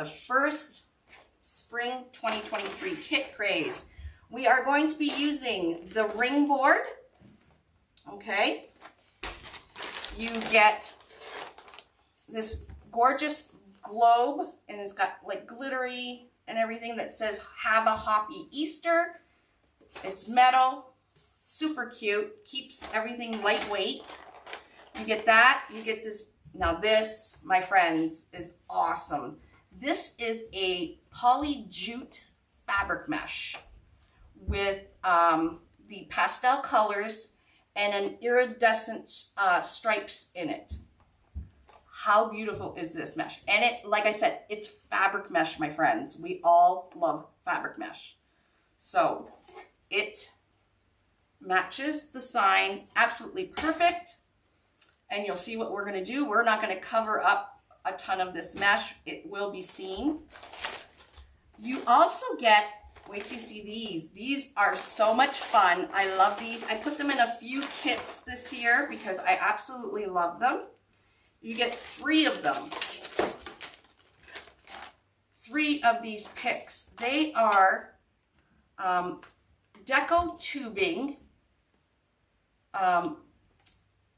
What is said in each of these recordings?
the first spring 2023 kit craze. We are going to be using the ring board. Okay. You get this gorgeous globe, and it's got like glittery and everything that says "Have a Happy Easter." It's metal, super cute, keeps everything lightweight. You get that, you get this. Now this, my friends, is awesome. This is a poly jute fabric mesh with the pastel colors and an iridescent stripes in it. How beautiful is this mesh? And it, like I said, it's fabric mesh, my friends. We all love fabric mesh. So it matches the sign absolutely perfect. And you'll see what we're gonna do. We're not gonna cover up a ton of this mesh. It will be seen. You also get, wait till you see these. These are so much fun. I love these. I put them in a few kits this year because I absolutely love them. You get 3 of them. 3 of these picks. They are Deco tubing.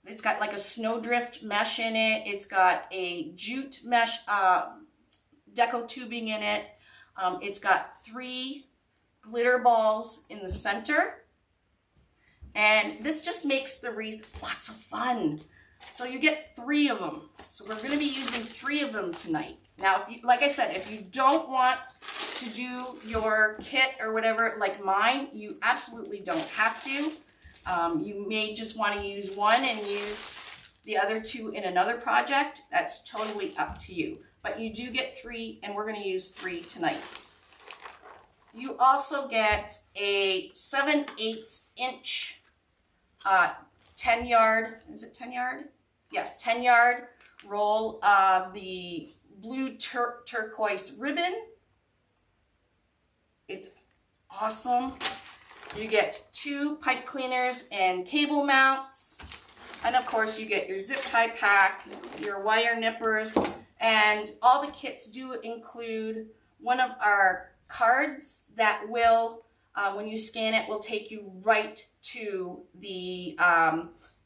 It's got like a snowdrift mesh in it. It's got a jute mesh, Deco tubing in it. It's got 3 glitter balls in the center. And this just makes the wreath lots of fun. So you get 3 of them. So we're going to be using 3 of them tonight. Now, if you, like I said, if you don't want to do your kit or whatever like mine, you absolutely don't have to. You may just want to use one and use the other 2 in another project. That's totally up to you. But you do get 3, and we're going to use 3 tonight. You also get a 7/8 inch 10 yard, is it 10 yard? Yes, 10 yard roll of the blue turquoise ribbon. It's awesome. You get 2 pipe cleaners and cable mounts. And of course you get your zip tie pack, your wire nippers, and all the kits do include one of our cards that will, when you scan it, will take you right to the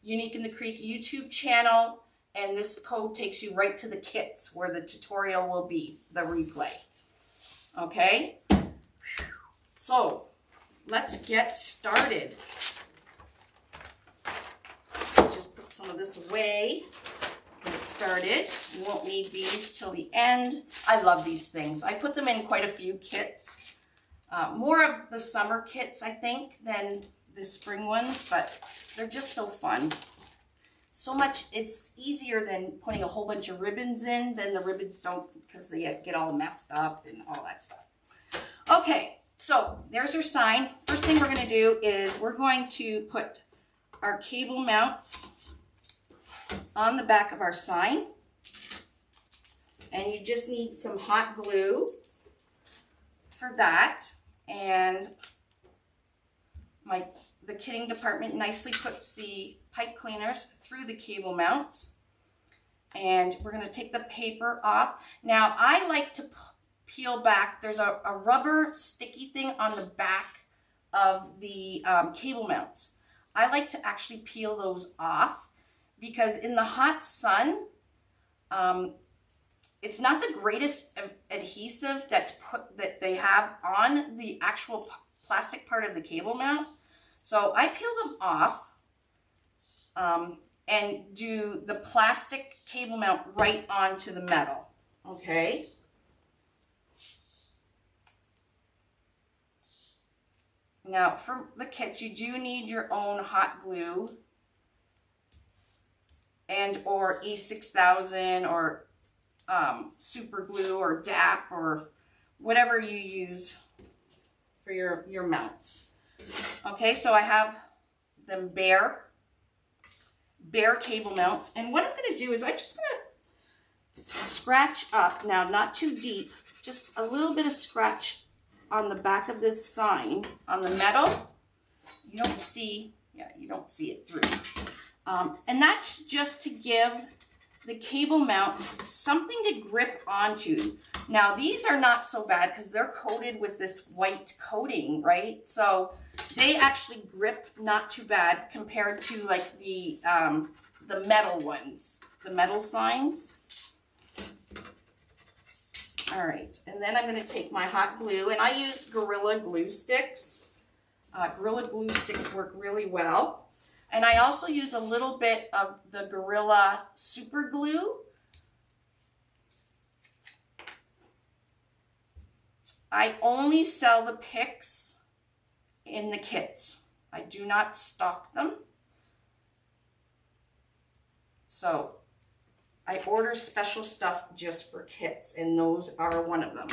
Unique in the Creek YouTube channel, and this code takes you right to the kits where the tutorial will be, the replay. Okay, so let's get started. Just put some of this away, get started. We won't need these till the end. I love these things. I put them in quite a few kits. More of the summer kits, I think, than the spring ones, but they're just so fun. So much, it's easier than putting a whole bunch of ribbons in. Then the ribbons don't, because they get all messed up and all that stuff. Okay, so there's our sign. First thing we're going to do is we're going to put our cable mounts on the back of our sign. And you just need some hot glue for that. And the kitting department nicely puts the pipe cleaners through the cable mounts. And we're going to take the paper off. Now, I like to peel back. There's a rubber sticky thing on the back of the cable mounts. I like to actually peel those off because in the hot sun, it's not the greatest adhesive that they have on the actual plastic part of the cable mount. So I peel them off and do the plastic cable mount right onto the metal. Okay. Now, for the kits, you do need your own hot glue and or E6000 or super glue or DAP or whatever you use for your mounts. Okay, so I have them bare cable mounts. And what I'm going to do is I'm just going to scratch up, now not too deep, just a little bit of scratch on the back of this sign on the metal. You don't see, yeah, you don't see it through. And that's just to give the cable mount something to grip onto. Now these are not so bad because they're coated with this white coating, right? So they actually grip not too bad compared to like the metal ones, the metal signs. All right, and then I'm going to take my hot glue, and I use Gorilla glue sticks. Gorilla glue sticks work really well. And I also use a little bit of the Gorilla super glue. I only sell the picks in the kits. I do not stock them. So I order special stuff just for kits, and those are one of them.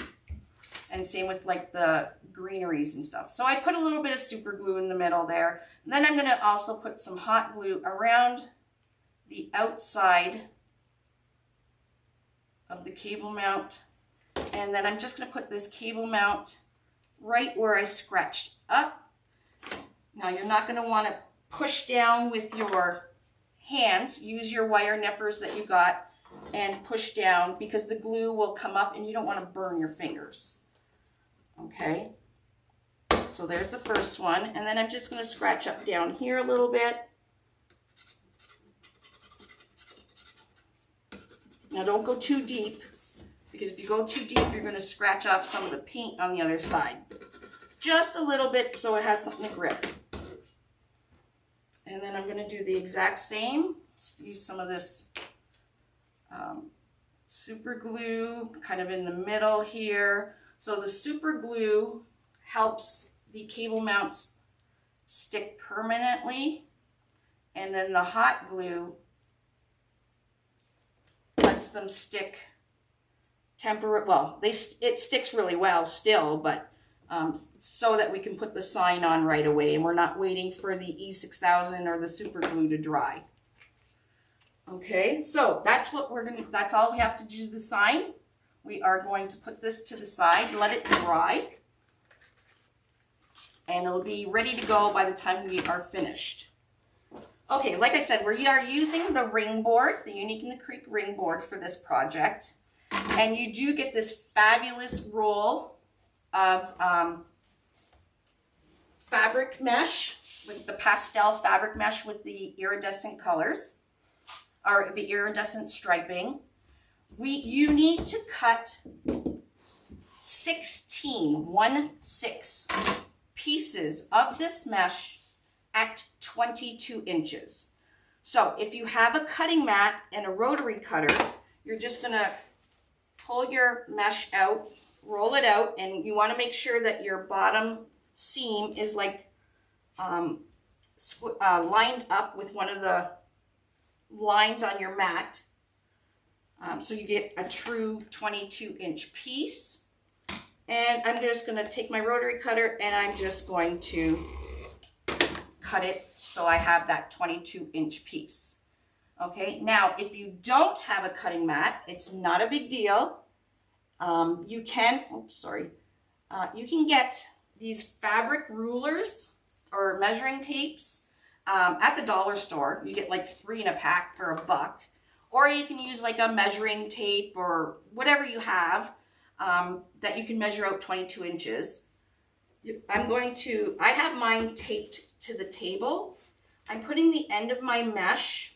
And same with like the greeneries and stuff. So I put a little bit of super glue in the middle there. And then I'm going to also put some hot glue around the outside of the cable mount. And then I'm just going to put this cable mount right where I scratched up. Now you're not going to want to push down with your hands. Use your wire nippers that you got and push down, because the glue will come up and you don't want to burn your fingers. Okay, so there's the first one, and then I'm just going to scratch up down here a little bit. Now don't go too deep, because if you go too deep, you're going to scratch off some of the paint on the other side. Just a little bit so it has something to grip. And then I'm going to do the exact same. Use some of this super glue kind of in the middle here. So the super glue helps the cable mounts stick permanently, and then the hot glue lets them stick temporarily. Well, it sticks really well still, but so that we can put the sign on right away, and we're not waiting for the E6000 or the super glue to dry. Okay, so that's all we have to do to the sign. We are going to put this to the side, let it dry, and it'll be ready to go by the time we are finished. Okay, like I said, we are using the ring board, the Unique in the Creek ring board for this project. And you do get this fabulous roll of fabric mesh, with the pastel fabric mesh with the iridescent colors, or the iridescent striping. You need to cut 16 pieces of this mesh at 22 inches. So if you have a cutting mat and a rotary cutter, you're just going to pull your mesh out, roll it out, and you want to make sure that your bottom seam is like lined up with one of the lines on your mat. So you get a true 22-inch piece. And I'm just going to take my rotary cutter and I'm just going to cut it so I have that 22-inch piece. Okay, now if you don't have a cutting mat, it's not a big deal. You can get these fabric rulers or measuring tapes at the dollar store. You get like 3 in a pack for $1. Or you can use like a measuring tape or whatever you have that you can measure out 22 inches. I have mine taped to the table. I'm putting the end of my mesh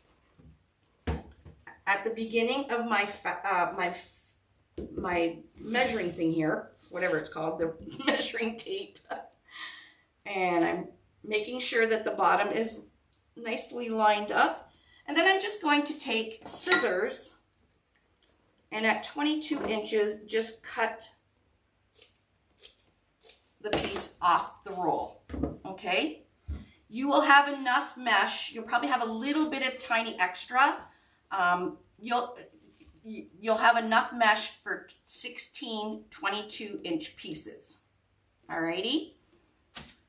at the beginning of my measuring thing here, whatever it's called, the measuring tape. And I'm making sure that the bottom is nicely lined up. And then I'm just going to take scissors and at 22 inches, just cut the piece off the roll, okay? You will have enough mesh. You'll probably have a little bit of tiny extra. You'll have enough mesh for 16 22-inch pieces. Alrighty?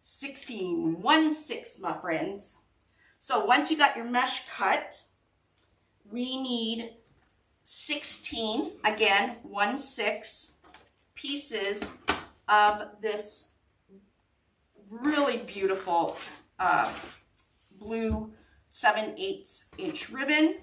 16, 1/6, my friends. So once you got your mesh cut, we need 16, again, 1/6 pieces of this really beautiful blue 7/8 inch ribbon.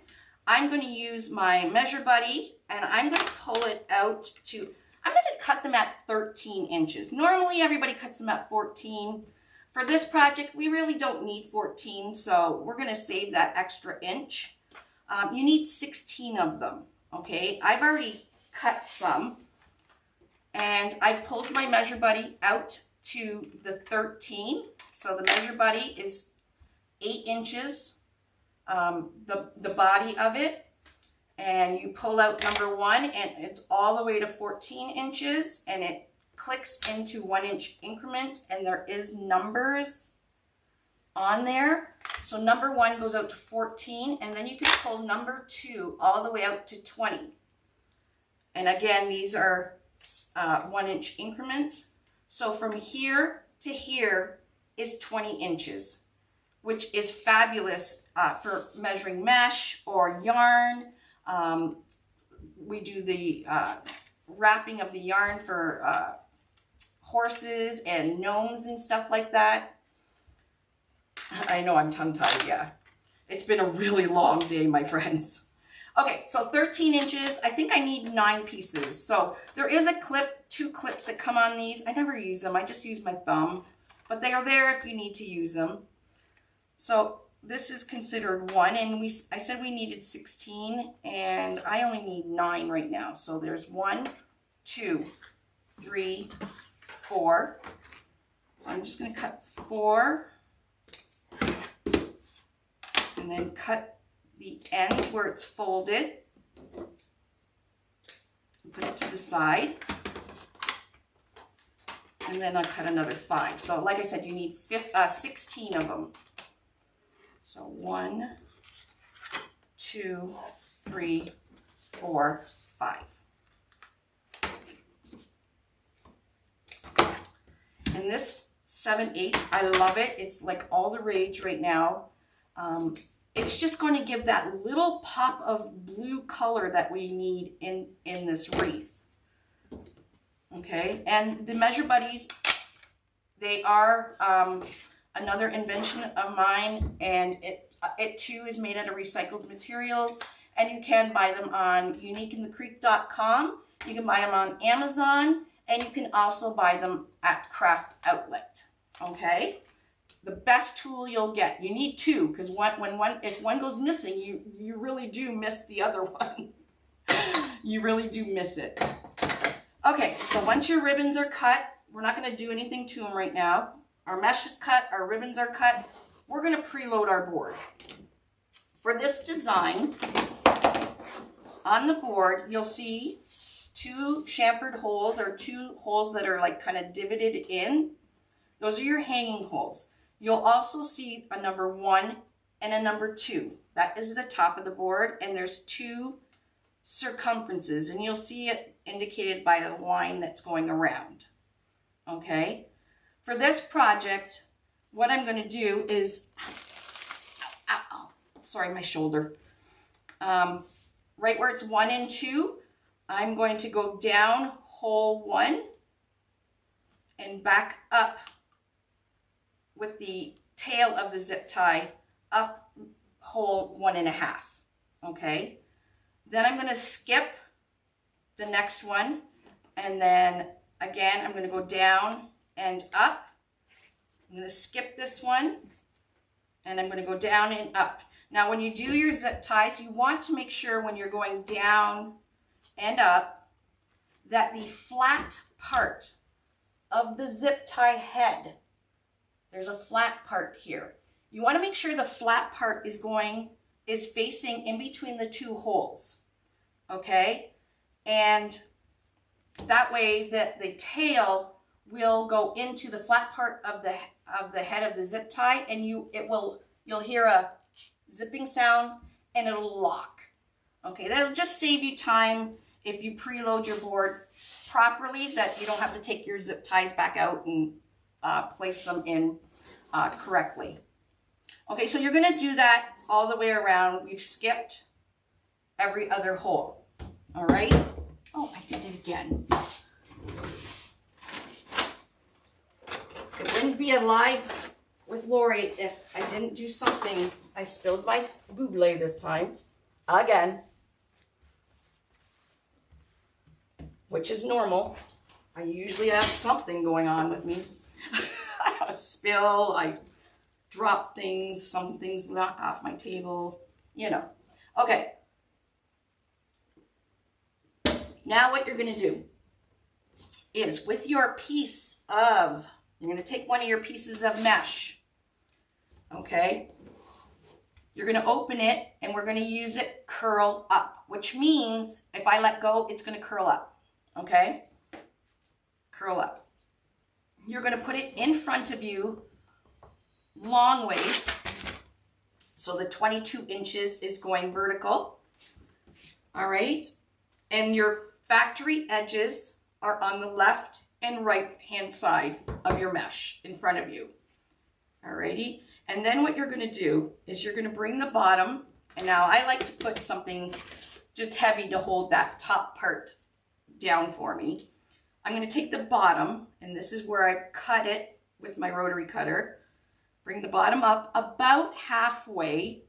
I'm going to use my Measure Buddy, and I'm going to pull it out to, I'm going to cut them at 13 inches. Normally everybody cuts them at 14. For this project, we really don't need 14, so we're going to save that extra inch. You need 16 of them, okay? I've already cut some, and I pulled my Measure Buddy out to the 13. So the Measure Buddy is 8 inches, the body of it, and you pull out number 1, and it's all the way to 14 inches, and it clicks into 1-inch increments, and there is numbers on there. So number 1 goes out to 14, and then you can pull number 2 all the way out to 20. And again, these are 1-inch increments. So from here to here is 20 inches, which is fabulous for measuring mesh or yarn. We do the wrapping of the yarn for horses and gnomes and stuff like that. I know I'm tongue-tied, yeah. It's been a really long day, my friends. Okay, so 13 inches. I think I need 9 pieces. So there is a clip, 2 clips that come on these. I never use them. I just use my thumb. But they are there if you need to use them. So this is considered 1, and I said we needed 16, and I only need 9 right now. So there's 1, 2, 3, 4. So I'm just going to cut 4, and then cut the ends where it's folded. Put it to the side, and then I'll cut another 5. So like I said, you need 16 of them. So 1, 2, 3, 4, 5. And this 7/8, I love it. It's like all the rage right now. It's just going to give that little pop of blue color that we need in this wreath. Okay, and the Measure Buddies, they are another invention of mine, and it too is made out of recycled materials, and you can buy them on uniqueinthecreek.com. You can buy them on Amazon, and you can also buy them at Craft Outlet. Okay, the best tool you'll get. You need 2, because if one goes missing, you really do miss the other one. You really do miss it. Okay, so once your ribbons are cut, we're not going to do anything to them right now. Our mesh is cut, our ribbons are cut. We're going to preload our board. For this design, on the board, you'll see 2 chamfered holes, or 2 holes that are like kind of divoted in. Those are your hanging holes. You'll also see a number 1 and a number 2. That is the top of the board, and there's 2 circumferences, and you'll see it indicated by the line that's going around. Okay? For this project, what I'm going to do is, sorry, my shoulder. Right where it's 1 and 2, I'm going to go down hole 1 and back up with the tail of the zip tie up hole 1.5. Okay? Then I'm going to skip the next one, and then again I'm going to go down and up. I'm going to skip this one, and I'm going to go down and up. Now when you do your zip ties, you want to make sure when you're going down and up that the flat part of the zip tie head, there's a flat part here. You want to make sure the flat part is facing in between the 2 holes. Okay? And that way that the tail will go into the flat part of the head of the zip tie, and you'll hear a zipping sound, and it'll lock. Okay, that'll just save you time if you preload your board properly, that you don't have to take your zip ties back out and place them in correctly. Okay, so you're going to do that all the way around. We've skipped every other hole. All right. Oh, I did it again. It wouldn't be alive with Laurie if I didn't do something. I spilled my buble this time. again, which is normal. I usually have something going on with me. I have a spill, I drop things, some things knock off my table, you know. Okay. Now what you're gonna do is with your piece of, you're gonna take one of your pieces of mesh, okay? You're gonna open it and we're gonna use it curl up, which means if I let go, it's gonna curl up, okay? Curl up. You're gonna put it in front of you long ways. So the 22 inches is going vertical, all right? And your factory edges are on the left and right hand side of your mesh in front of you, alrighty? And then what you're gonna do is you're gonna bring the bottom, and now I like to put something just heavy to hold that top part down for me. I'm gonna take the bottom, and this is where I've cut it with my rotary cutter. Bring the bottom up about halfway.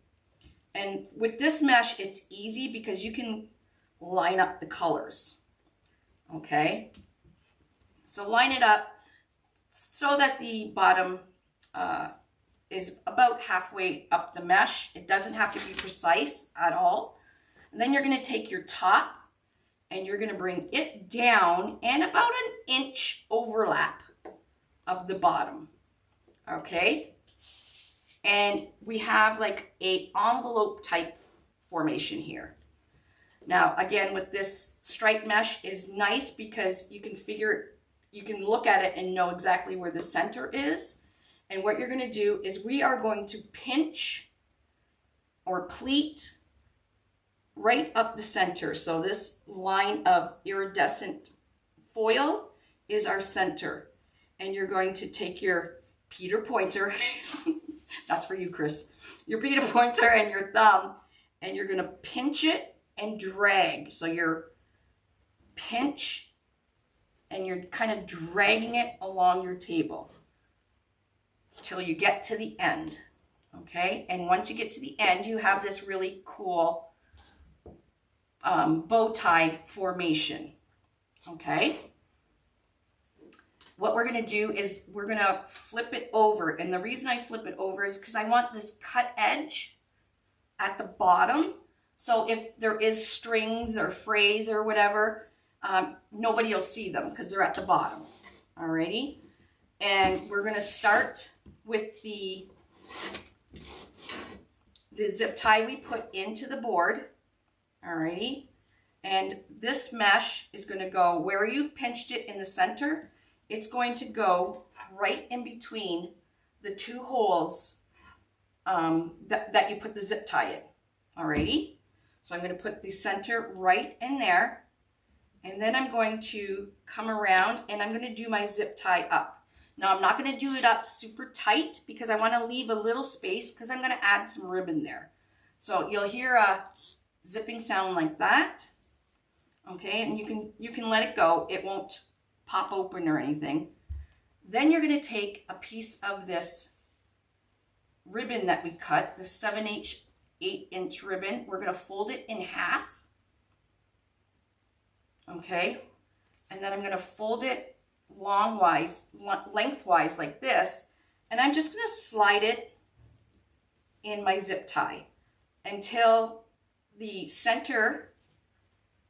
And with this mesh, it's easy because you can line up the colors, okay? So line it up so that the bottom is about halfway up the mesh. It doesn't have to be precise at all. And then you're gonna take your top and you're gonna bring it down and about an inch overlap of the bottom, okay? And we have like a envelope type formation here. Now, again, with this striped mesh is nice because you can look at it and know exactly where the center is. And what you're gonna do is we are going to pinch or pleat right up the center. So this line of iridescent foil is our center. And you're going to take your Peter pointer, that's for you, Chris, your Peter pointer and your thumb, and you're gonna pinch it and drag. So you're pinch and you're kind of dragging it along your table till you get to the end, okay? And once you get to the end, you have this really cool bow tie formation, okay? What we're gonna do is we're gonna flip it over. And the reason I flip it over is because I want this cut edge at the bottom. So if there is strings or frays or whatever, nobody will see them because they're at the bottom, alrighty? And we're gonna start with the zip tie we put into the board, alrighty? And this mesh is gonna go where you've pinched it in the center. It's going to go right in between the two holes that you put the zip tie in, alrighty? So I'm going to put the center right in there, and then I'm going to come around and I'm going to do my zip tie up. Now I'm not going to do it up super tight because I want to leave a little space because I'm going to add some ribbon there. So you'll hear a zipping sound like that, okay? And you can let it go. It won't pop open or anything. Then you're going to take a piece of this ribbon that we cut, the 8-inch ribbon. We're going to fold it in half, okay? And then I'm going to fold it lengthwise like this, and I'm just going to slide it in my zip tie until the center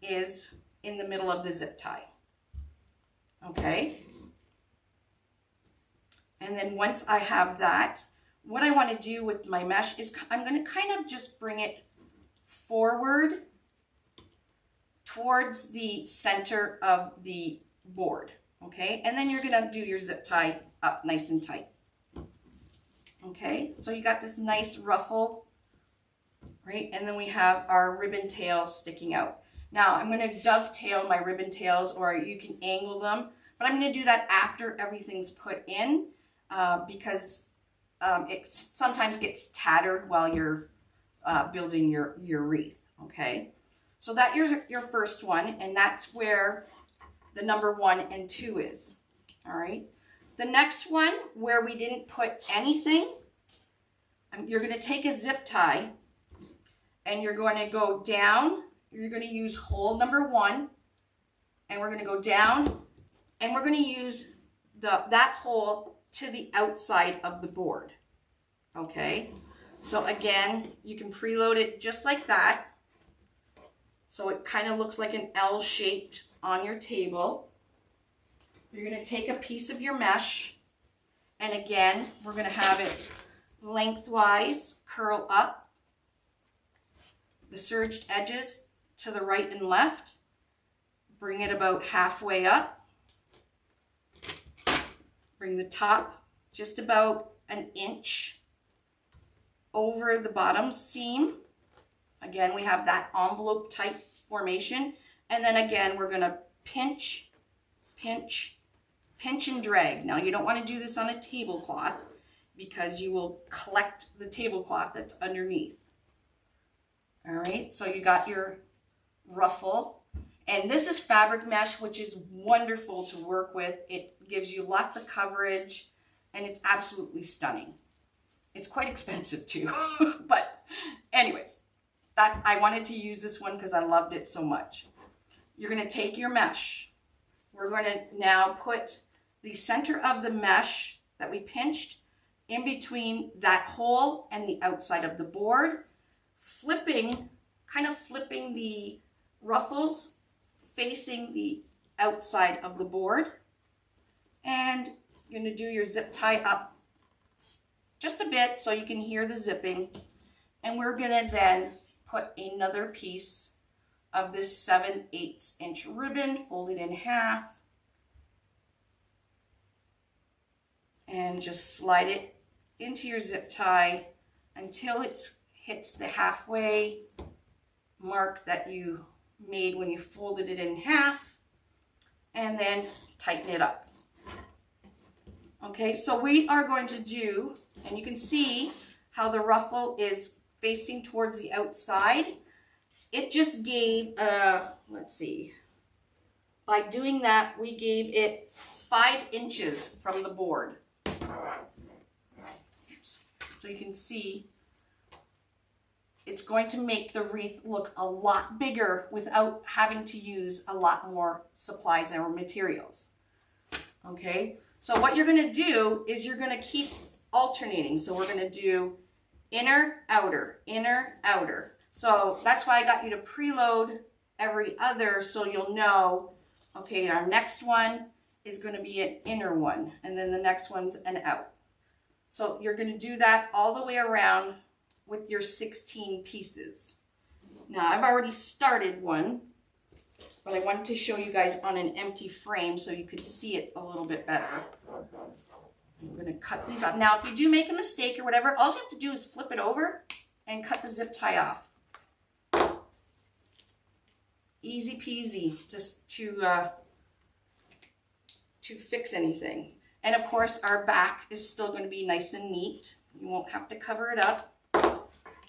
is in the middle of the zip tie, okay? And then once I have that, what I want to do with my mesh is I'm going to kind of just bring it forward towards the center of the board, okay? And then you're going to do your zip tie up nice and tight, okay? So you got this nice ruffle, right? And then we have our ribbon tail sticking out. Now I'm going to dovetail my ribbon tails, or you can angle them, but I'm going to do that after everything's put in because it sometimes gets tattered while you're building your wreath, okay? So that's your first one, and that's where the number 1 and 2 is, all right? The next one, where we didn't put anything, you're gonna take a zip tie, and you're going to go down. You're going to use hole number 1, and we're going to go down, and we're going to use that hole to the outside of the board. Okay, so again, you can preload it just like that. So it kind of looks like an L shaped on your table. You're going to take a piece of your mesh, and again, we're going to have it lengthwise curl up, the serged edges to the right and left, bring it about halfway up, bring the top just about an inch over the bottom seam. Again, we have that envelope type formation, and then again, we're going to pinch, pinch, pinch and drag. Now, you don't want to do this on a tablecloth because you will collect the tablecloth that's underneath. All right, so you got your ruffle, and this is fabric mesh, which is wonderful to work with. It gives you lots of coverage, and it's absolutely stunning. It's quite expensive too, but anyways, I wanted to use this one because I loved it so much. You're going to take your mesh. We're going to now put the center of the mesh that we pinched in between that hole and the outside of the board, kind of flipping the ruffles facing the outside of the board. And you're going to do your zip tie up just a bit so you can hear the zipping. And we're going to then put another piece of this 7/8 inch ribbon, fold it in half, and just slide it into your zip tie until it hits the halfway mark that you made when you folded it in half, and then tighten it up. Okay, so we are going to do, and you can see how the ruffle is facing towards the outside. It just gave, let's see, by doing that, we gave it 5 inches from the board. So you can see it's going to make the wreath look a lot bigger without having to use a lot more supplies or materials. Okay, so what you're going to do is you're going to keep alternating. So we're going to do inner, outer, inner, outer. So that's why I got you to preload every other, so you'll know, okay, our next one is going to be an inner one, and then the next one's an out. So you're going to do that all the way around with your 16 pieces. Now, I've already started one, but I wanted to show you guys on an empty frame so you could see it a little bit better. I'm going to cut these up. Now, if you do make a mistake or whatever, all you have to do is flip it over and cut the zip tie off. Easy peasy, just to fix anything. And of course, our back is still going to be nice and neat. You won't have to cover it up.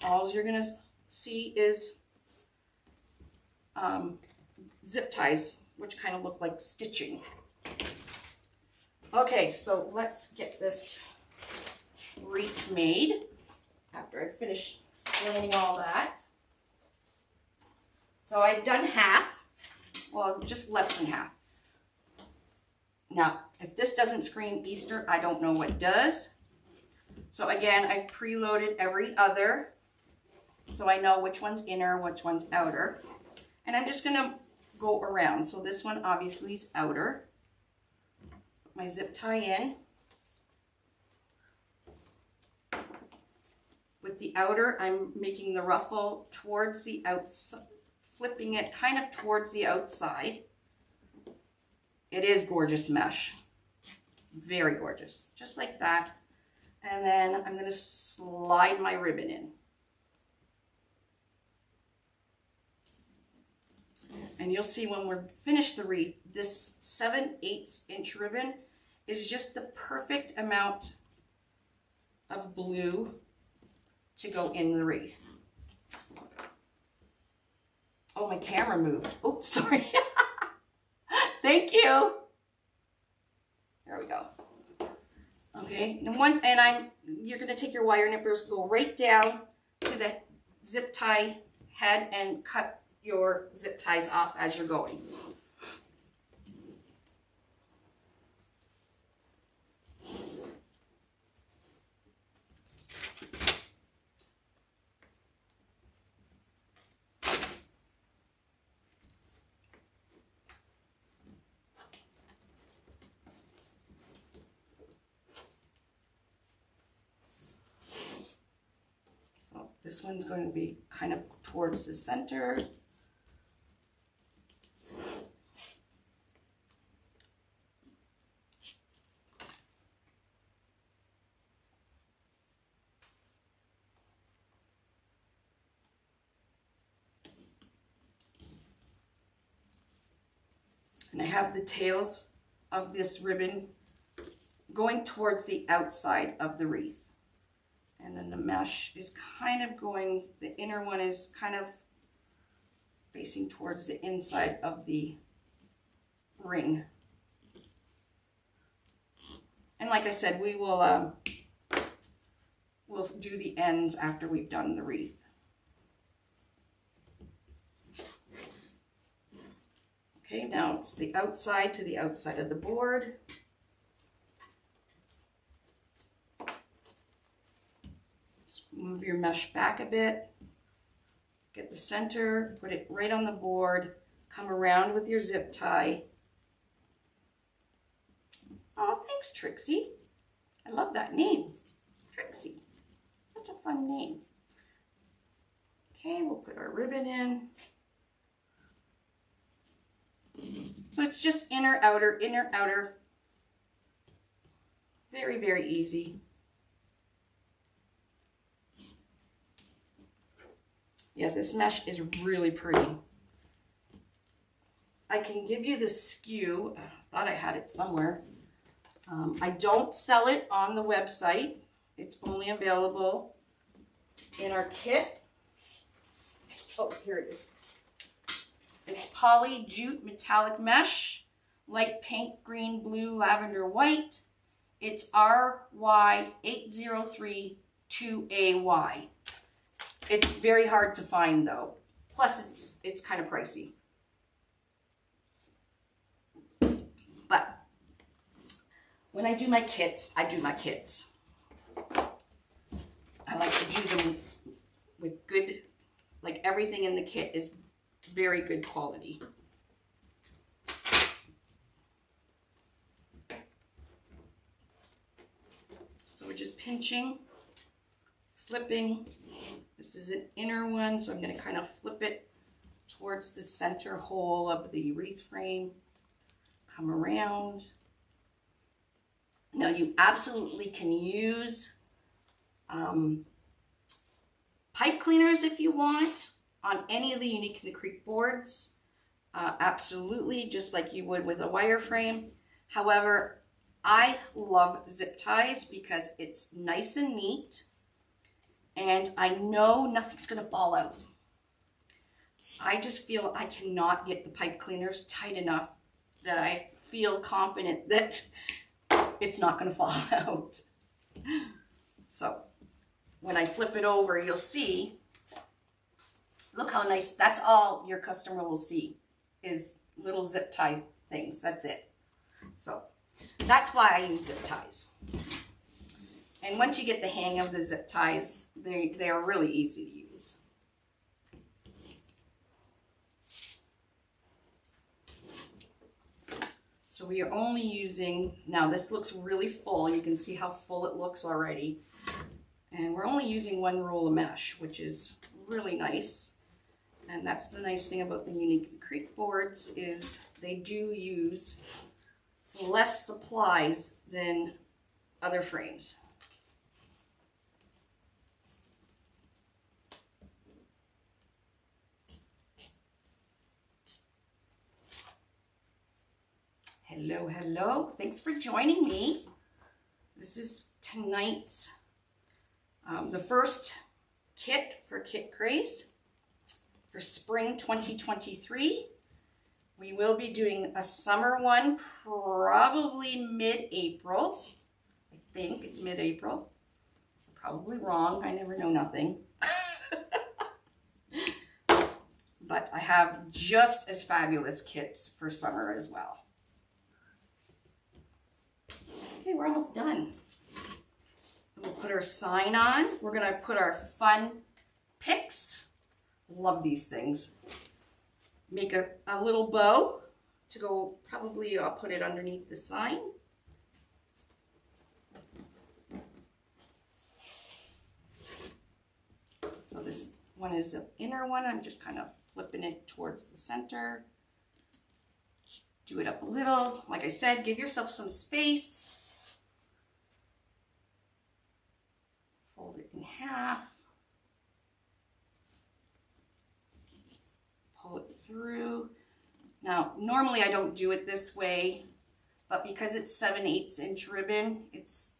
All you're going to see is zip ties, which kind of look like stitching. Okay, so let's get this wreath made after I finish explaining all that. So I've done half, well, just less than half. Now, if this doesn't scream Easter, I don't know what does. So again, I've preloaded every other, so I know which one's inner, which one's outer. And I'm just gonna go around. So this one obviously is outer. Put my zip tie in. With the outer, I'm making the ruffle towards the outside, flipping it kind of towards the outside. It is gorgeous mesh. Very gorgeous. Just like that. And then I'm going to slide my ribbon in. And you'll see when we're finished the wreath, this 7/8 inch ribbon is just the perfect amount of blue to go in the wreath. Oh, my camera moved. Oh, sorry. Thank you. There we go. Okay, and you're going to take your wire nippers, go right down to the zip tie ahead and cut your zip ties off as you're going. This one's going to be kind of towards the center. And I have the tails of this ribbon going towards the outside of the wreath. And then the mesh is kind of going, the inner one is kind of facing towards the inside of the ring. And like I said, we will we'll do the ends after we've done the wreath. Okay, now it's the outside to the outside of the board. Move your mesh back a bit, get the center, put it right on the board, come around with your zip tie. Oh, thanks, Trixie. I love that name, Trixie. Such a fun name. Okay, we'll put our ribbon in. So it's just inner, outer, inner, outer. Very, very easy. Yes, this mesh is really pretty. I can give you the SKU. I thought I had it somewhere. I don't sell it on the website. It's only available in our kit. Oh, here it is. It's poly jute metallic mesh, light pink, green, blue, lavender, white. It's RY8032AY. It's very hard to find though. Plus it's kind of pricey. But when I do my kits, I do my kits. I like to do them with good, like everything in the kit is very good quality. So we're just pinching, flipping. This is an inner one, so I'm going to kind of flip it towards the center hole of the wreath frame. Come around. Now you absolutely can use pipe cleaners if you want on any of the Unique in the Creek boards. Absolutely, just like you would with a wireframe. However, I love zip ties because it's nice and neat. And I know nothing's going to fall out. I just feel I cannot get the pipe cleaners tight enough that I feel confident that it's not going to fall out. So when I flip it over, you'll see, look how nice, that's all your customer will see is little zip tie things. That's it. So that's why I use zip ties. And once you get the hang of the zip ties, they are really easy to use. So we are only using, now this looks really full. You can see how full it looks already. And we're only using one roll of mesh, which is really nice. And that's the nice thing about the Unique Creek boards is they do use less supplies than other frames. Hello, hello. Thanks for joining me. This is tonight's, the first kit for Kit Craze for spring 2023. We will be doing a summer one probably mid-April. I think it's mid-April. Probably wrong. I never know nothing. but I have just as fabulous kits for summer as well. Okay, we're almost done. We'll put our sign on. We're gonna put our fun picks. Love these things. Make a little bow to go, probably I'll put it underneath the sign. So this one is the inner one. I'm just kind of flipping it towards the center. Do it up a little. Like I said, give yourself some space. Fold it in half. Pull it through. Now, normally I don't do it this way, but because it's 7/8 inch ribbon, it's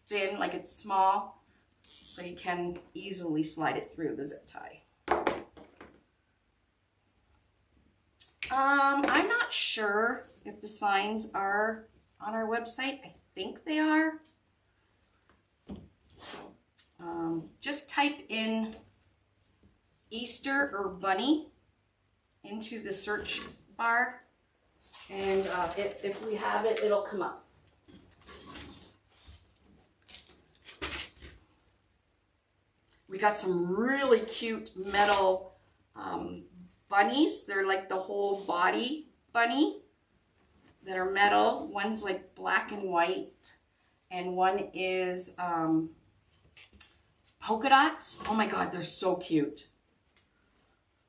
thin, like it's small, so you can easily slide it through the zip tie. I'm not sure if the signs are on our website. I think they are. Just type in Easter or bunny into the search bar, and if we have it, it'll come up. We got some really cute metal bunnies. They're like the whole body bunny that are metal. One's like black and white, and one is polka dots. Oh my God, they're so cute.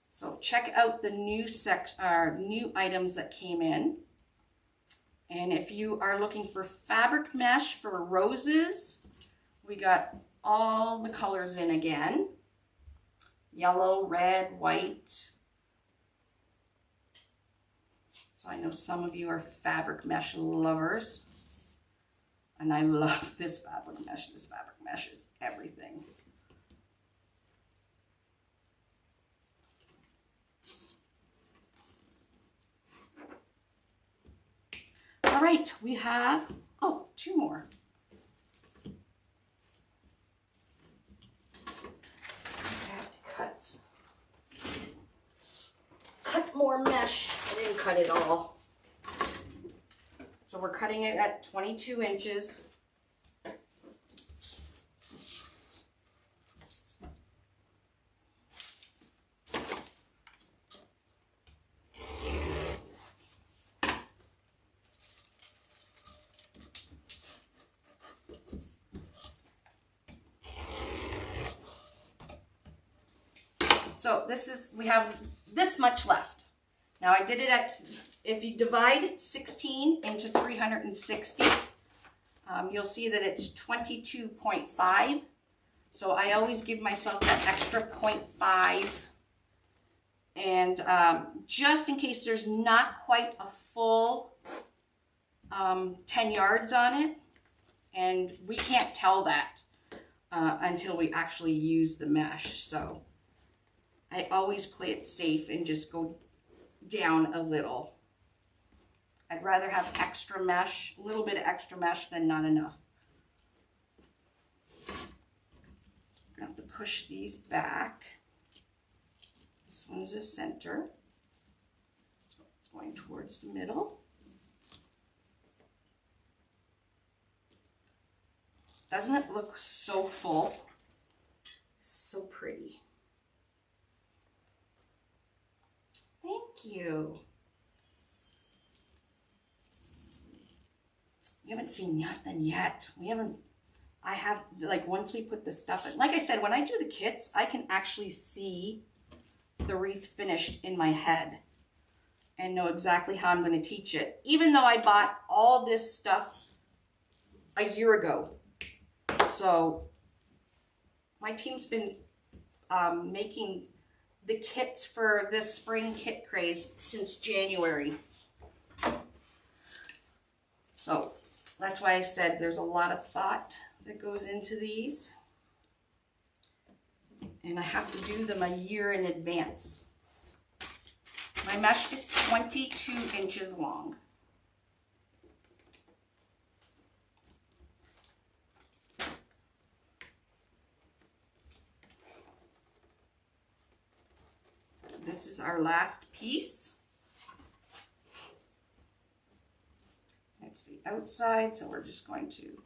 So check out the new new items that came in. And if you are looking for fabric mesh for roses, we got all the colors in again. Yellow, red, white. So I know some of you are fabric mesh lovers. And I love this fabric mesh. This fabric mesh is everything. All right, we have, oh, two more. I have to cut more mesh. I didn't cut it all. So we're cutting it at 22 inches. So this is, we have this much left. Now I did it at, if you divide 16 into 360, you'll see that it's 22.5. So I always give myself that extra 0.5. And just in case there's not quite a full 10 yards on it, and we can't tell that until we actually use the mesh. So I always play it safe and just go down a little. I'd rather have extra mesh, a little bit of extra mesh than not enough. I'm gonna have to push these back. This one's the center. So it's going towards the middle. Doesn't it look so full? So pretty. Thank you. You haven't seen nothing yet. I have, like, once we put the stuff in, like I said, when I do the kits, I can actually see the wreath finished in my head and know exactly how I'm going to teach it. Even though I bought all this stuff a year ago. So my team's been making the kits for this spring kit craze since January. So that's why I said there's a lot of thought that goes into these. And I have to do them a year in advance. My mesh is 22 inches long. this is our last piece. It's the outside, so we're just going to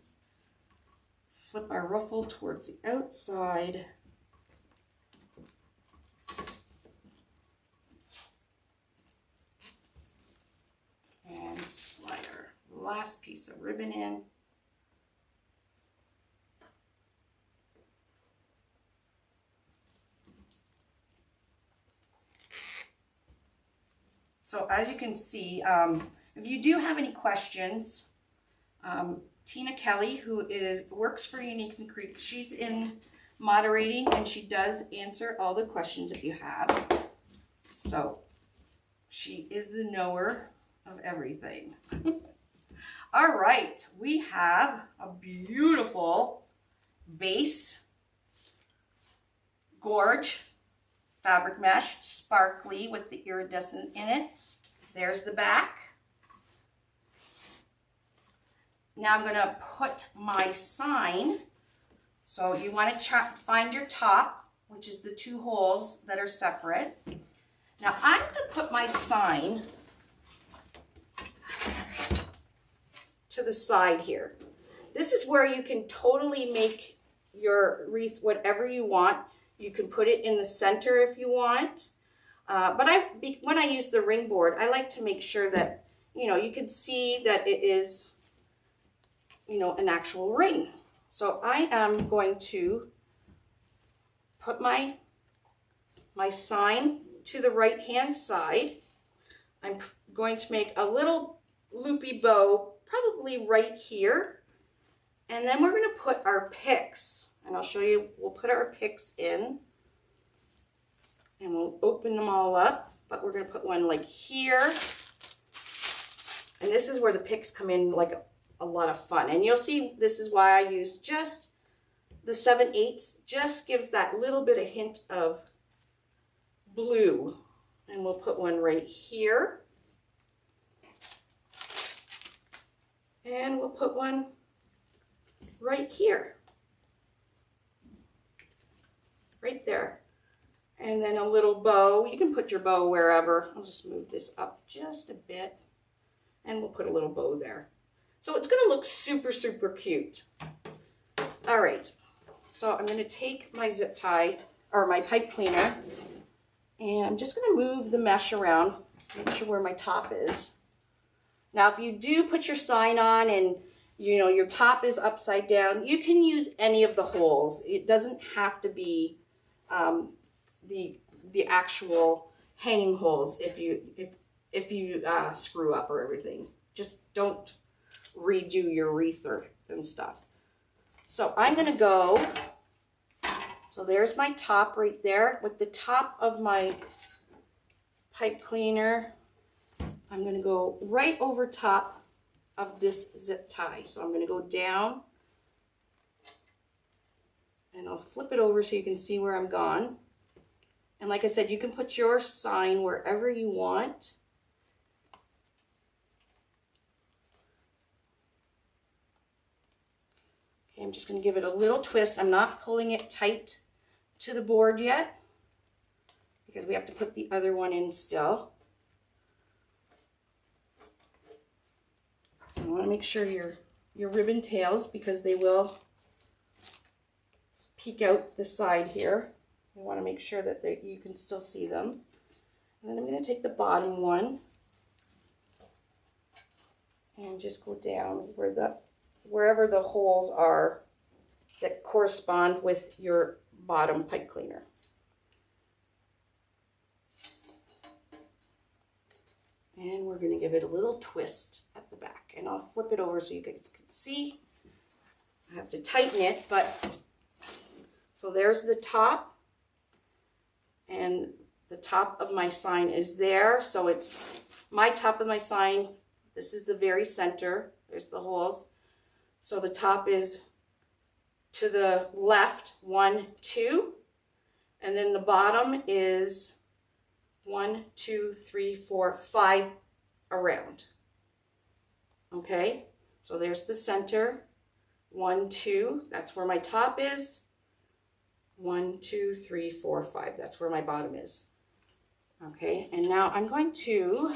flip our ruffle towards the outside. And slide our last piece of ribbon in. So as you can see, if you do have any questions, Tina Kelly, who works for Unique and Creek, she's in moderating and she does answer all the questions that you have. So she is the knower of everything. All right, we have a beautiful base gorge fabric mesh, sparkly with the iridescent in it. There's the back. Now I'm going to put my sign. So you want to find your top, which is the 2 holes that are separate. Now I'm going to put my sign to the side here. This is where you can totally make your wreath whatever you want. You can put it in the center if you want. But when I use the ring board, I like to make sure that, you can see that it is, an actual ring. So I am going to put my sign to the right-hand side. I'm going to make a little loopy bow, probably right here. And then we're going to put our picks. And I'll show you, we'll put our picks in and we'll open them all up, but we're going to put one like here. And this is where the picks come in like a lot of fun. And you'll see this is why I use just the 7/8, just gives that little bit of hint of blue. And we'll put one right here. And we'll put one right here. Right there. And then a little bow. You can put your bow wherever. I'll just move this up just a bit. And we'll put a little bow there. So it's going to look super, super cute. All right. So I'm going to take my zip tie, or my pipe cleaner, and I'm just going to move the mesh around, make sure where my top is. Now, if you do put your sign on and your top is upside down, you can use any of the holes. It doesn't have to be the actual hanging holes if you screw up or everything. Just don't redo your wreath and stuff. So I'm going to go, so there's my top right there. With the top of my pipe cleaner, I'm going to go right over top of this zip tie. So I'm going to go down and I'll flip it over so you can see where I'm gone. And like I said, you can put your sign wherever you want. Okay, I'm just going to give it a little twist. I'm not pulling it tight to the board yet because we have to put the other one in still. You want to make sure your ribbon tails, because they will peek out the side here. You want to make sure that you can still see them. And then I'm going to take the bottom one and just go down wherever the holes are that correspond with your bottom pipe cleaner. And we're going to give it a little twist at the back. And I'll flip it over so you guys can see. I have to tighten it, but so there's the top. And the top of my sign is there. So it's my top of my sign. This is the very center. There's the holes. So the top is to the left, 1, 2. And then the bottom is 1, 2, 3, 4, 5 around. Okay, so there's the center. 1, 2, that's where my top is. 1, 2, 3, 4, 5, that's where my bottom is. Okay, and now I'm going to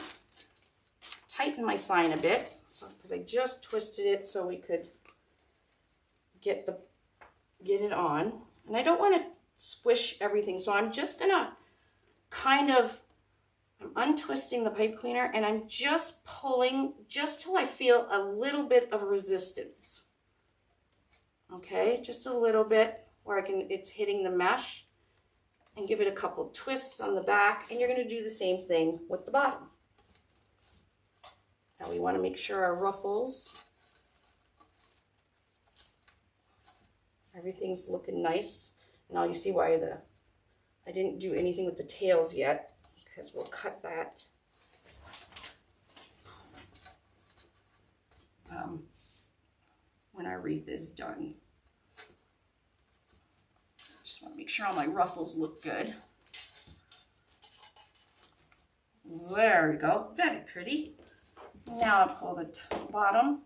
tighten my sign a bit, so because I just twisted it so we could get it on. And I don't want to squish everything, so I'm just gonna kind of, I'm untwisting the pipe cleaner and I'm just pulling just till I feel a little bit of resistance. Okay, just a little bit where it's hitting the mesh, and give it a couple twists on the back, and you're going to do the same thing with the bottom. Now we want to make sure our ruffles, everything's looking nice. Now you see why I didn't do anything with the tails yet, because we'll cut that when our wreath is done. Just want to make sure all my ruffles look good. There we go, very pretty. Now I'll pull the bottom.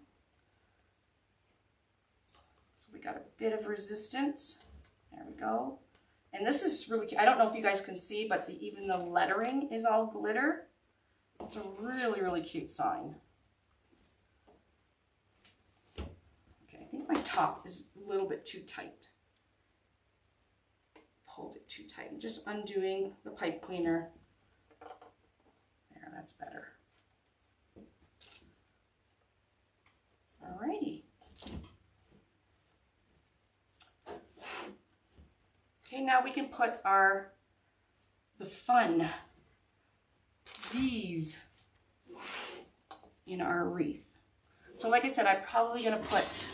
So we got a bit of resistance. There we go. And this is really cute. I don't know if you guys can see, but even the lettering is all glitter. It's a really, really cute sign. Okay, I think my top is a little bit too tight. Pulled it too tight. I'm just undoing the pipe cleaner. There, that's better. Alrighty. Okay, now we can put these in our wreath. So like I said, I'm probably gonna put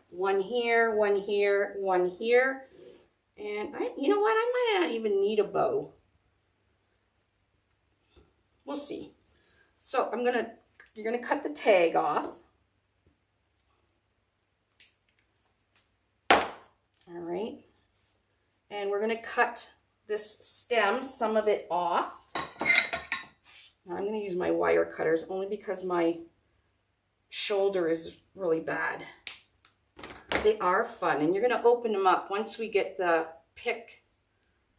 one here, one here, one here. And you know what, I might not even need a bow. We'll see. So you're gonna cut the tag off. All right. And we're gonna cut this stem, some of it off. Now I'm gonna use my wire cutters only because my shoulder is really bad. They are fun, and you're gonna open them up once we get the pick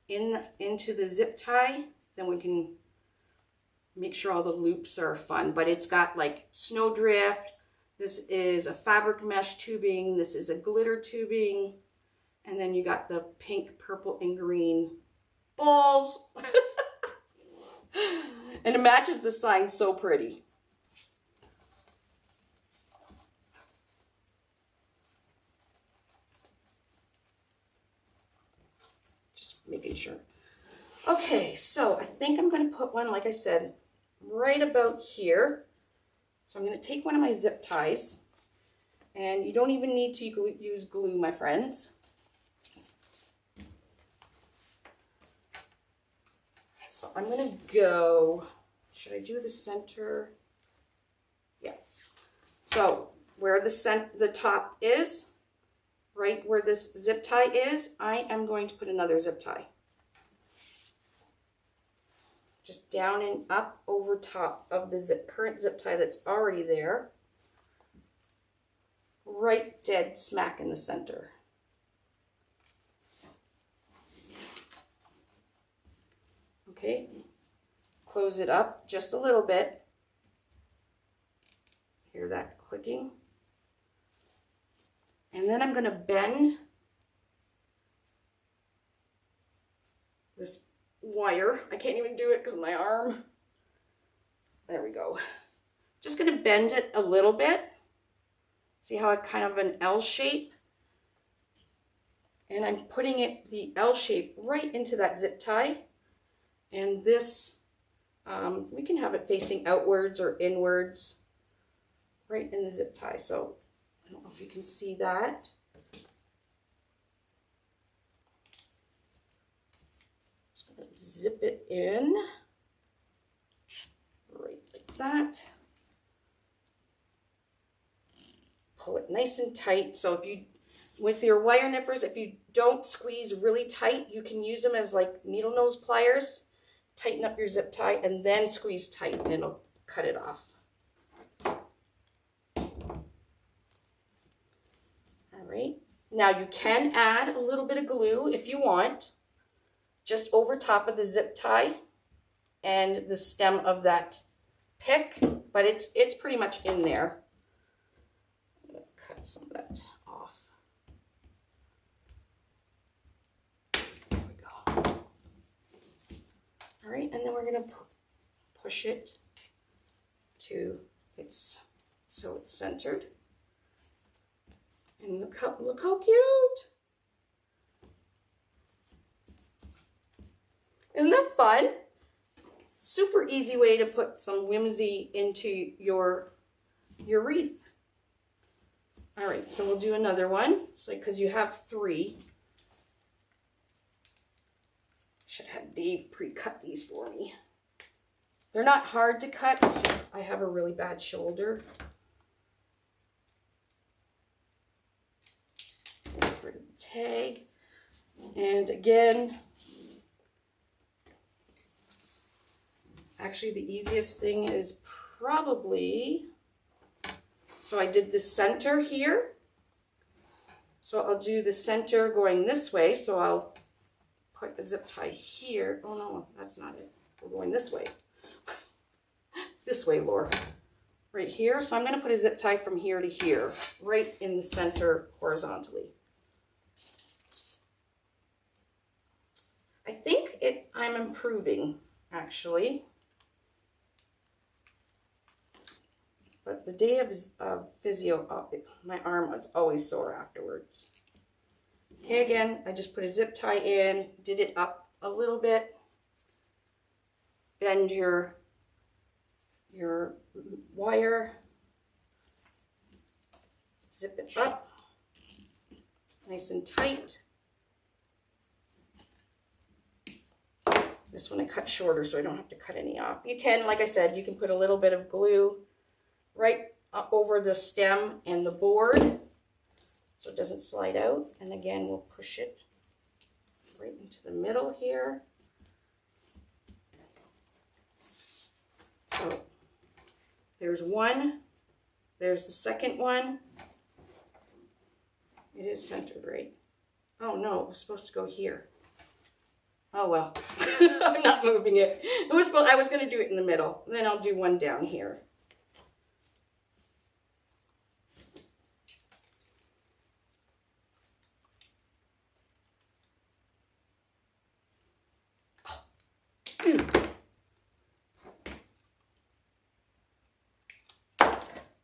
into the zip tie, then we can make sure all the loops are fun. But it's got like snowdrift, this is a fabric mesh tubing, this is a glitter tubing, and then you got the pink, purple, and green balls. And it matches the sign so pretty. Just making sure. Okay, so I think I'm going to put one, like I said, right about here. So I'm going to take one of my zip ties, and you don't even need to use glue, my friends. So I'm going to go, should I do the center? Yeah. So where the top is, right where this zip tie is, I am going to put another zip tie. Just down and up over top of the current zip tie that's already there. Right dead smack in the center. Okay, close it up just a little bit. Hear that clicking? And then I'm going to bend this wire. I can't even do it because of my arm. There we go. Just going to bend it a little bit. See how it kind of an L shape? And I'm putting the L shape right into that zip tie. And this, we can have it facing outwards or inwards, right in the zip tie. So I don't know if you can see that. Just gonna zip it in, right like that. Pull it nice and tight. So if you, with your wire nippers, if you don't squeeze really tight, you can use them as like needle nose pliers. Tighten up your zip tie and then squeeze tight, and it'll cut it off. All right. Now you can add a little bit of glue if you want. just over top of the zip tie and the stem of that pick, but it's pretty much in there. I'm gonna cut some of that off. There we go. All right, and then we're gonna push it to so it's centered. And look how cute. Isn't that fun? Super easy way to put some whimsy into your wreath. All right, so we'll do another one. So because you have 3. Should have Dave pre-cut these for me. They're not hard to cut, it's just I have a really bad shoulder. Get rid of the tag. And again, actually the easiest thing is probably, so I did the center here. So I'll do the center going this way. So I'll put a zip tie here. Oh no, that's not it. We're going this way. This way, Laura. Right here. So I'm going to put a zip tie from here to here, right in the center horizontally. I think I'm improving, actually. But the day of physio, my arm was always sore afterwards. Okay, again, I just put a zip tie in, did it up a little bit. Bend your wire, zip it up, nice and tight. This one I cut shorter so I don't have to cut any off. You can, like I said, you can put a little bit of glue right up over the stem and the board so it doesn't slide out. And again, we'll push it right into the middle here. So there's one, there's the second one. It is centered, right? Oh no, it was supposed to go here. Oh well, I'm not moving it. I was going to do it in the middle. Then I'll do one down here.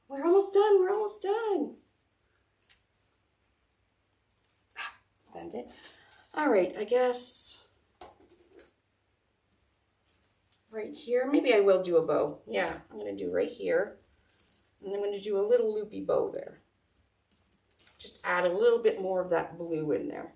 We're almost done. We're almost done. Bend it. All right, I guess right here. Maybe I will do a bow. Yeah, I'm going to do right here. And I'm going to do a little loopy bow there. Just add a little bit more of that blue in there.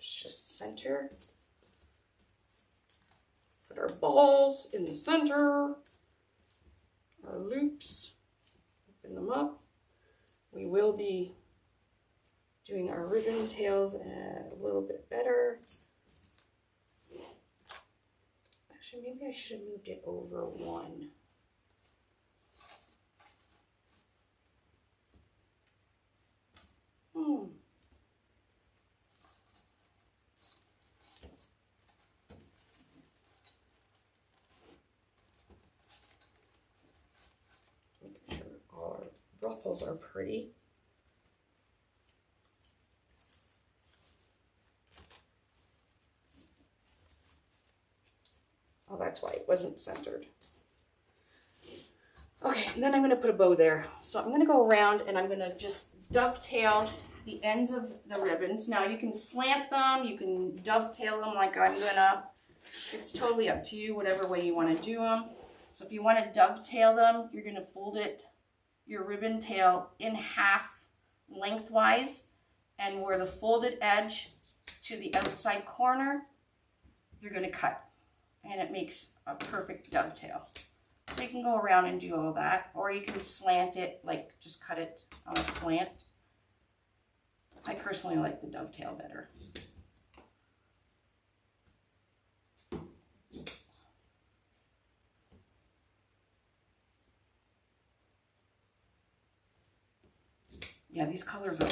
Just center. Put our balls in the center. Our loops. Open them up. We will be doing our ribbon tails a little bit better. Actually, maybe I should have moved it over one. Making sure all our ruffles are pretty. Oh, that's why it wasn't centered. Okay, and then I'm going to put a bow there. So I'm going to go around and I'm going to just dovetail the ends of the ribbons. Now you can slant them, you can dovetail them like I'm gonna. It's totally up to you, whatever way you want to do them. So if you want to dovetail them, you're going to fold your ribbon tail in half lengthwise, and where the folded edge to the outside corner, you're going to cut, and it makes a perfect dovetail. So you can go around and do all that, or you can slant it, like just cut it on a slant. I personally like the dovetail better. Yeah, these colors are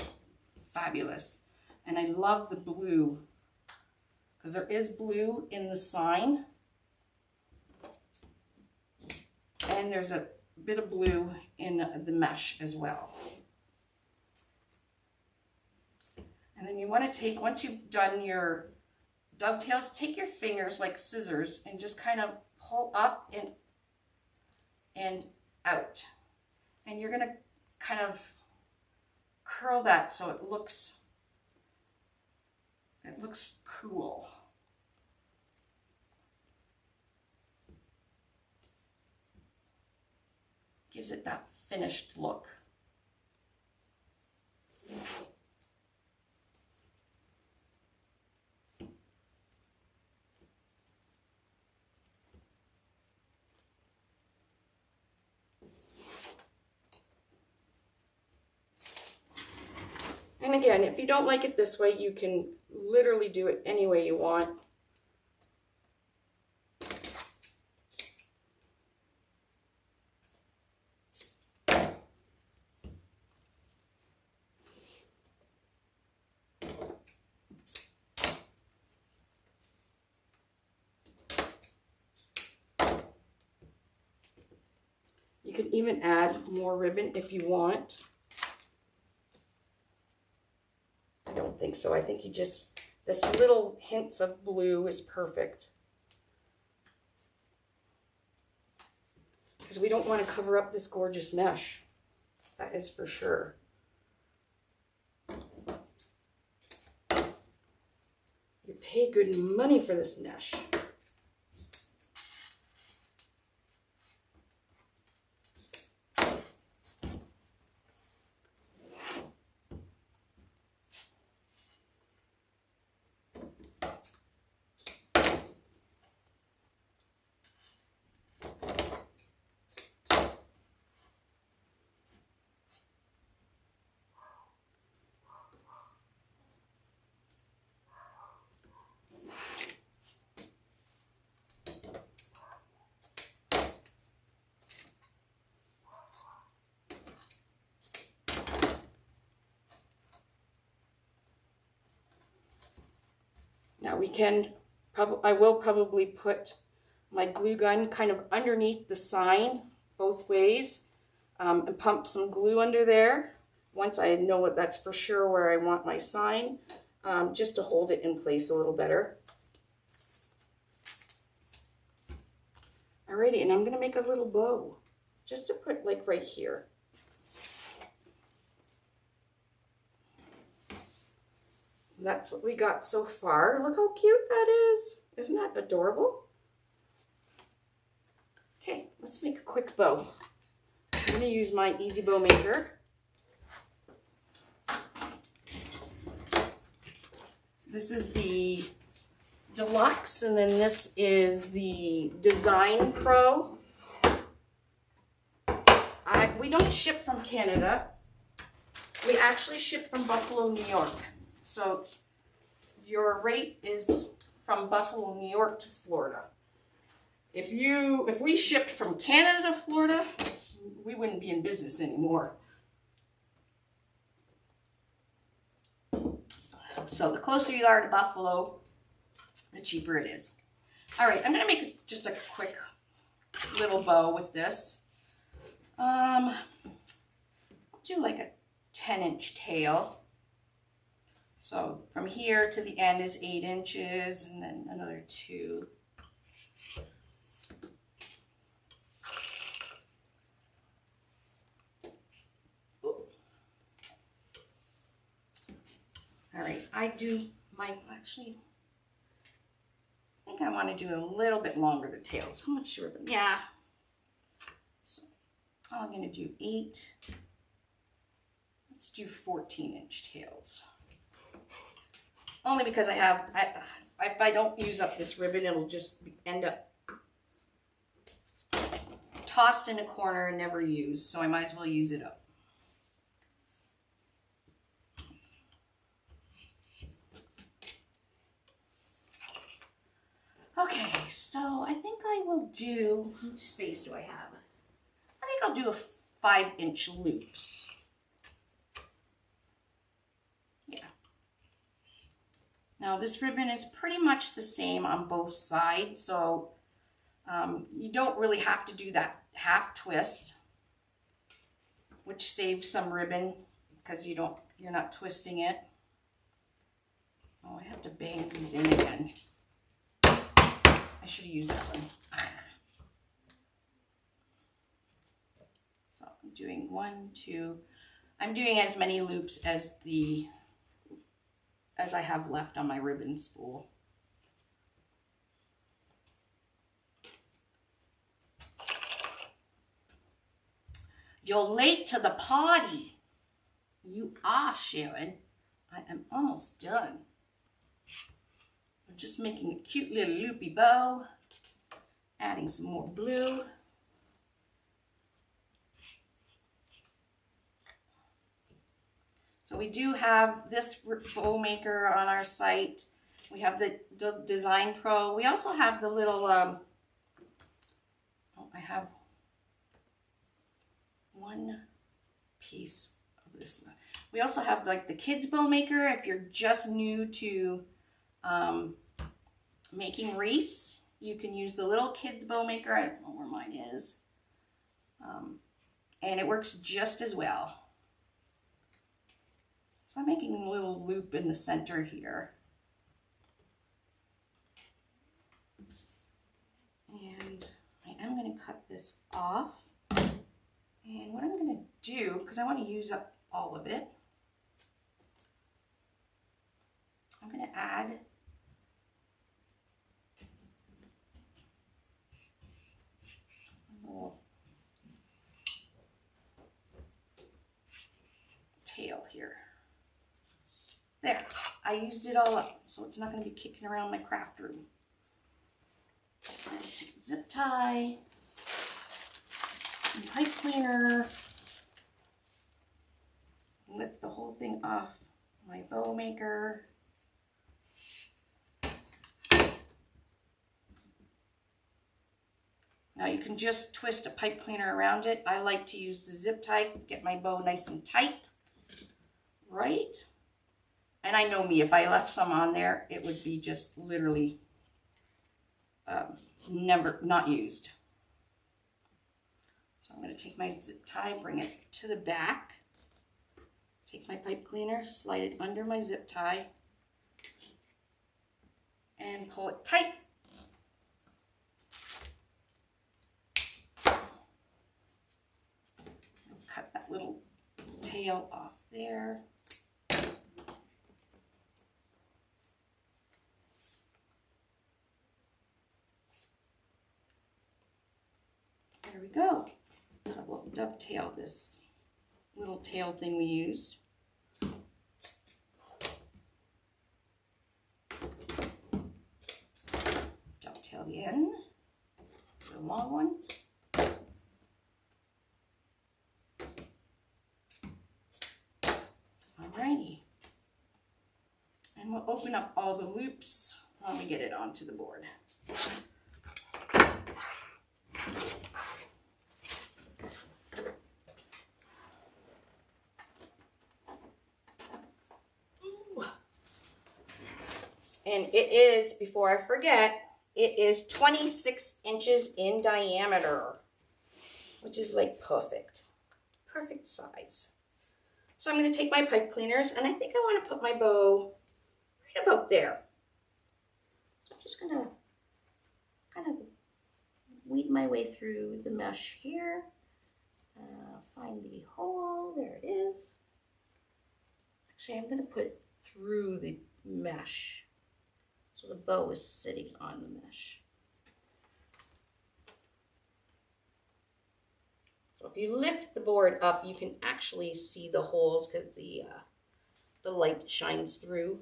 fabulous. And I love the blue, because there is blue in the sign. And there's a bit of blue in the mesh as well. And then you want to take, once you've done your dovetails, take your fingers like scissors and just kind of pull up and out. And you're going to kind of curl that so it looks cool. Gives it that finished look. And again, if you don't like it this way, you can literally do it any way you want. You can even add more ribbon if you want. I don't think so. I think you just, this little hints of blue is perfect. Because we don't want to cover up this gorgeous mesh. That is for sure. You pay good money for this mesh. Now I will probably put my glue gun kind of underneath the sign both ways and pump some glue under there once I know what that's for sure where I want my sign, just to hold it in place a little better. Alrighty, and I'm going to make a little bow just to put like right here. That's what we got so far. Look how cute that is. Isn't that adorable? Okay, let's make a quick bow. I'm going to use my Easy Bow Maker. This is the Deluxe, and then this is the Design Pro. We don't ship from Canada. We actually ship from Buffalo, New York. So your rate is from Buffalo, New York to Florida. If we shipped from Canada to Florida, we wouldn't be in business anymore. So the closer you are to Buffalo, the cheaper it is. All right, I'm gonna make just a quick little bow with this. I'll do like a 10-inch tail. So from here to the end is 8 inches, and then another 2. All right, actually, I think I want to do a little bit longer the tails. How much ribbon? Yeah. So I'm going to do 8. Let's do 14-inch tails. Only because I if I don't use up this ribbon, it'll just end up tossed in a corner and never used. So I might as well use it up. Okay, so I think I will do, how much space do I have? I think I'll do a 5-inch loops. Yeah. Now this ribbon is pretty much the same on both sides, so you don't really have to do that half twist, which saves some ribbon because you're not twisting it. Oh, I have to bang these in again. I should have used that one. So I'm doing 1, 2. I'm doing as many loops as I have left on my ribbon spool. You're late to the party. You are, Sharon. I am almost done. I'm just making a cute little loopy bow, adding some more blue. So we do have this bow maker on our site. We have the Design Pro. We also have the little, I have one piece of this. We also have like the kids bow maker if you're just new to making wreaths. You can use the little kids bow maker. I don't know where mine is. And it works just as well. So I'm making a little loop in the center here. And I am going to cut this off. And what I'm going to do, because I want to use up all of it, I'm going to add a little tail here. There, I used it all up, so it's not going to be kicking around my craft room. I'm going to take a zip tie, some pipe cleaner, lift the whole thing off my bow maker. Now you can just twist a pipe cleaner around it. I like to use the zip tie to get my bow nice and tight, right? And I know me, if I left some on there, it would be just literally not used. So I'm going to take my zip tie, bring it to the back, take my pipe cleaner, slide it under my zip tie, and pull it tight. Cut that little tail off there. There we go. So we'll dovetail this little tail thing we used. Dovetail the end, the long one. Alrighty. And we'll open up all the loops when we get it onto the board. And it is, before I forget, it is 26 inches in diameter, which is like perfect. Perfect size. So I'm going to take my pipe cleaners, and I think I want to put my bow right about there. So I'm just going to kind of weed my way through the mesh here. Find the hole. There it is. Actually, I'm going to put it through the mesh. So the bow is sitting on the mesh. So if you lift the board up, you can actually see the holes because the light shines through.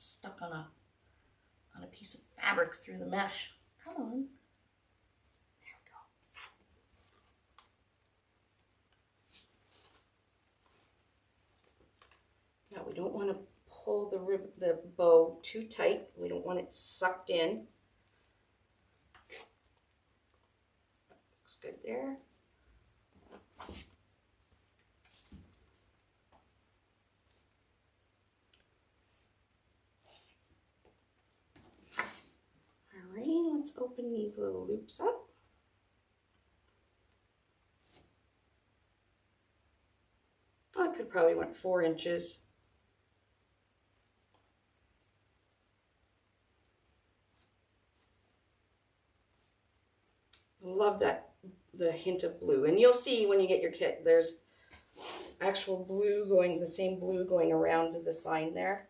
It's stuck on a piece of fabric through the mesh. Come on. There we go. Now we don't want to pull the bow too tight. We don't want it sucked in. Looks good there. Alright, let's open these little loops up. I could probably want 4 inches. Love that, the hint of blue. And you'll see when you get your kit, there's actual blue going, the same blue going around the sign there.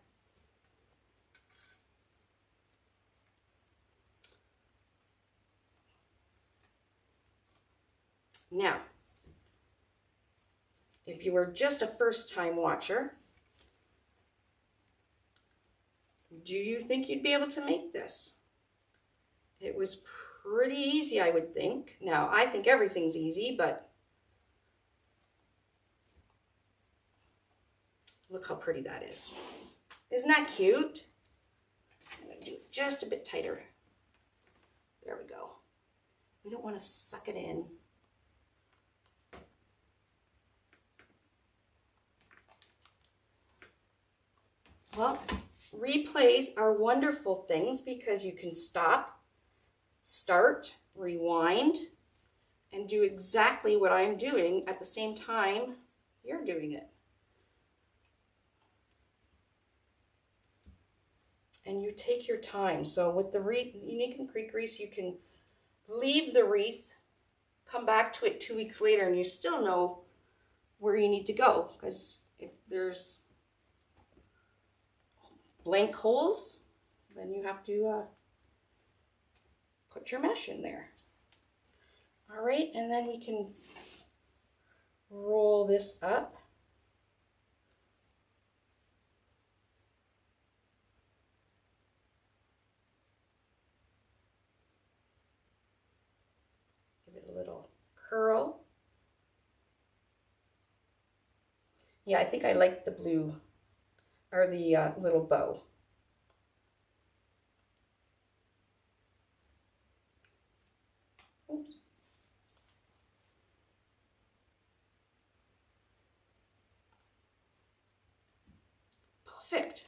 Now, if you were just a first-time watcher, do you think you'd be able to make this? It was pretty easy, I would think. Now, I think everything's easy, but look how pretty that is. Isn't that cute? I'm going to do it just a bit tighter. There we go. We don't want to suck it in. Well, replays are wonderful things because you can stop, start, rewind, and do exactly what I'm doing at the same time you're doing it. And you take your time. So with the Unique and Creek wreaths, you can leave the wreath, come back to it 2 weeks later, and you still know where you need to go. Because if there's blank holes, then you have to put your mesh in there. All right, and then we can roll this up. Give it a little curl. Yeah, I think I like the blue, or the little bow. Oops. Perfect.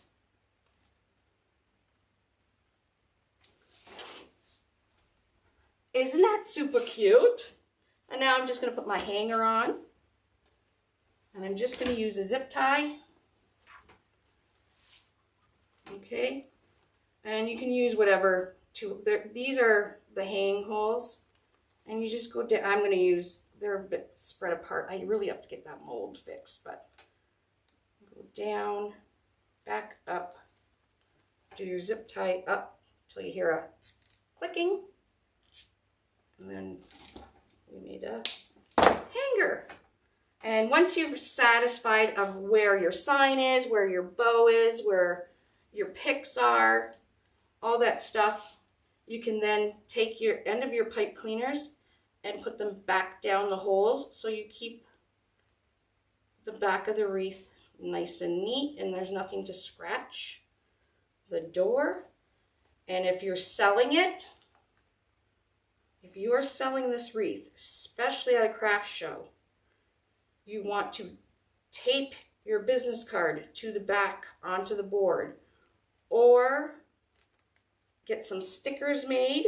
Isn't that super cute? And now I'm just going to put my hanger on. And I'm just going to use a zip tie. Okay, and you can use whatever these are the hang holes, and you just go down. I'm going to use, they're a bit spread apart. I really have to get that mold fixed, but go down, back up, do your zip tie up till you hear a clicking, and then we made a hanger. And once you're satisfied of where your sign is, where your bow is, where your picks are, all that stuff, you can then take your end of your pipe cleaners and put them back down the holes so you keep the back of the wreath nice and neat and there's nothing to scratch the door. And if you're selling it, if you are selling this wreath, especially at a craft show, you want to tape your business card to the back onto the board, or get some stickers made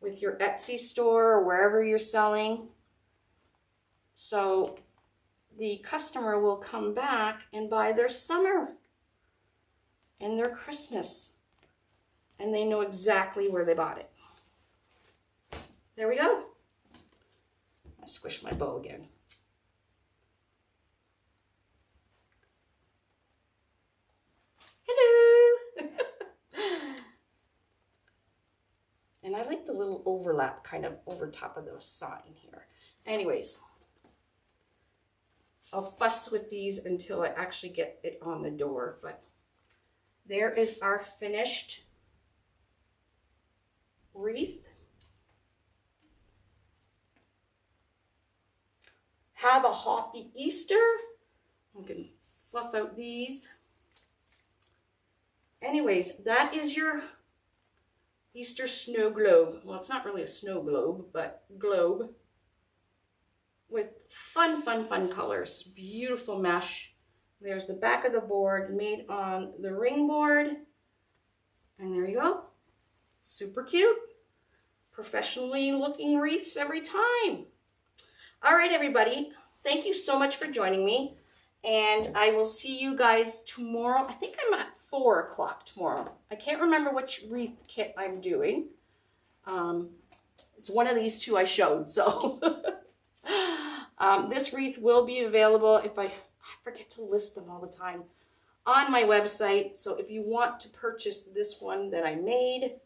with your Etsy store or wherever you're selling, so the customer will come back and buy their summer and their Christmas, and they know exactly where they bought it. There we go. I squished my bow again. Hello. And I like the little overlap kind of over top of the sign here. Anyways, I'll fuss with these until I actually get it on the door, but there is our finished wreath. Have a happy Easter. I can fluff out these. Anyways, that is your Easter snow globe. Well, it's not really a snow globe, but globe with fun, fun, fun colors. Beautiful mesh. There's the back of the board made on the ring board. And there you go. Super cute. Professionally looking wreaths every time. All right, everybody. Thank you so much for joining me. And I will see you guys tomorrow. I think I'm at 4 o'clock tomorrow. I can't remember which wreath kit I'm doing. It's one of these two I showed, so. This wreath will be available if I forget to list them all the time on my website. So if you want to purchase this one that I made,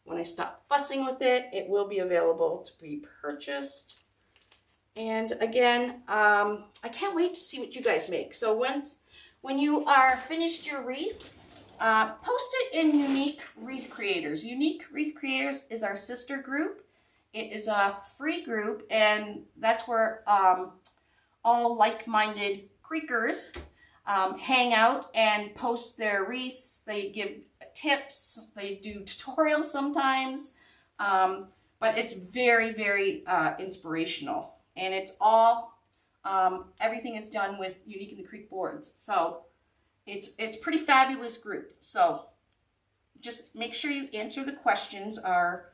when I stop fussing with it, it will be available to be purchased. And again, I can't wait to see what you guys make. So when you are finished your wreath, post it in Unique Wreath Creators. Unique Wreath Creators is our sister group. It is a free group, and that's where all like-minded Creekers hang out and post their wreaths. They give tips. They do tutorials sometimes, but it's very, very inspirational. And it's all, everything is done with Unique in the Creek boards. So it's pretty fabulous group. So just make sure you answer the questions. Our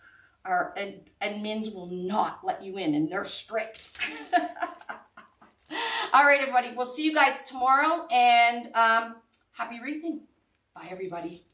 admins will not let you in, and they're strict. All right, everybody. We'll see you guys tomorrow, and happy wreathing. Bye, everybody.